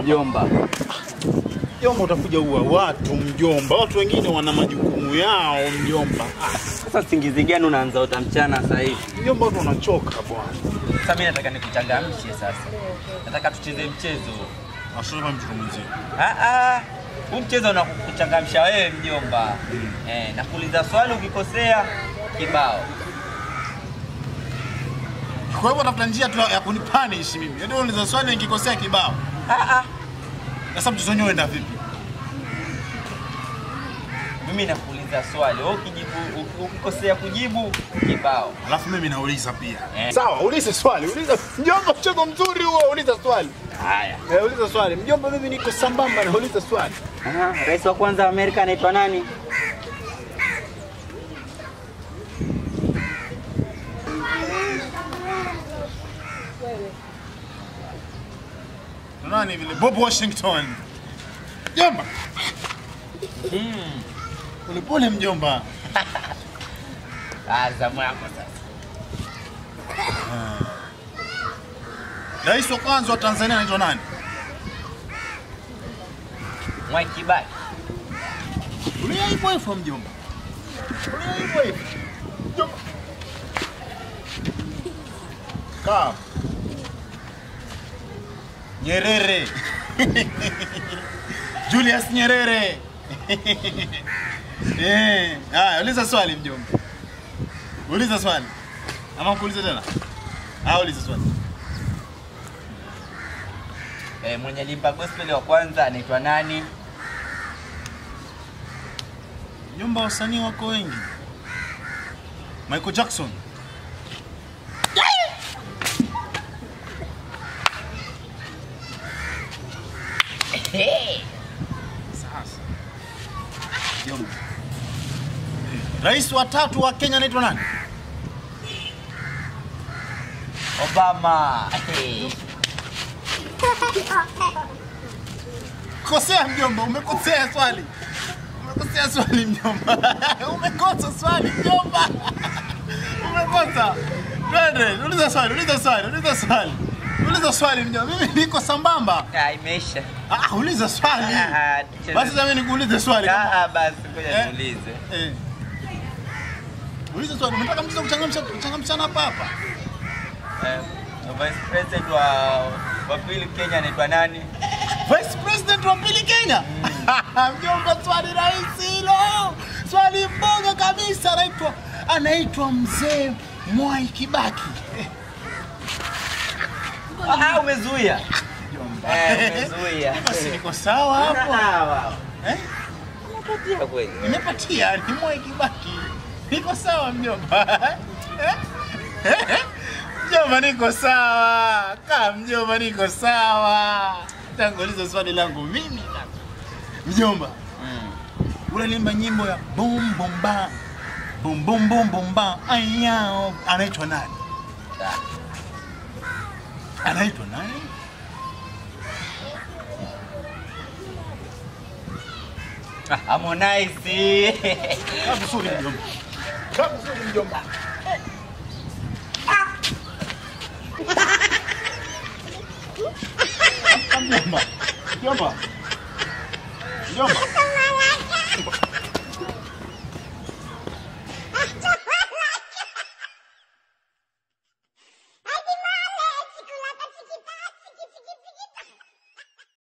Mjomba. Mjomba utakuja uwa watu mjomba. Watu wengine wana majukumu yao mjomba. Sasa singizi gani unaanza utamchana sasa hivi? Mjomba watu wanachoka bwana. Sasa mimi nataka nikuchangamshe sasa. Nataka tucheze mchezo. Ashoma mtu mzee. Huu mchezo unakuchangamsha wewe mjomba. Nakuuliza swali ukikosea kibao. Kwa hivyo tafuta njia tu ya kunipunish mimi. Ndio unauliza swali nikikosea kibao. Sasa mchezo wenyewe unaenda vipi? Mimi nakuuliza swali, wewe ukikosea kujibu kibao. Alafu mimi nauliza pia. Sawa, uliza swali. Uliza mjomba, mchezo mzuri huo, uliza swali. Haya. Uliza swali. Mjomba mimi niko sambamba na uliza swali. Rais wa kwanza wa Amerika anaitwa nani? Nani vile? Bob Washington. Mjomba. Pole mjomba. Zamu yako sasa. Rais wa kwanza wa Tanzania anaitwa nani? Mwai Kibaki. Ulia hivyo hivyo mjomba. Ulia hivyo hivyo. Mjomba. Kaa. Nyerere. Julius Nyerere. Uliza swali mjomba. Uliza swali. Ama kuuliza tena? Uliza swali. Mwenye limba gospel wa kwanza anaitwa nani? Nyumba wasanii wako wengi. Michael Jackson. Sasa. Jomba. Rais wa tatu wa Kenya anaitwa nani? Obama. Kosea mjomba, umekosea swali. Umekosea swali mjomba. Umekosa swali mjomba. Umekosa. Twende, uliza swali. Uliza swali mjomba. Mimi niko sambamba. Imeisha. Uliza swali. Basi mimi nikuulize swali. Basi ngoja niulize. Uliza swali. Unataka mtu kuchangamshana hapa? Vice President wa pili Kenya anaitwa nani? Vice President wa pili Kenya? Mjomba, swali rahisi hilo. Swali mboga kabisa, anaitwa Mzee Mwai Kibaki. Umezuia. Umezuia. Basi niko sawa hapo. Sawa. Umepatia kweli. Nimepatia, ni Mwai Kibaki. Niko sawa mjomba. Mjomba niko sawa. Mjomba niko sawa. Tanguliza swali langu mimi. Mjomba. Unalimba nyimbo ya boom boom ba. Boom boom boom boom ba. Ayao. Anaitwa nani? Anaitwa nani? Harmonize. Kabusuri mjomba. Kabusuri mjomba. Mjomba. Mjomba. Mjomba.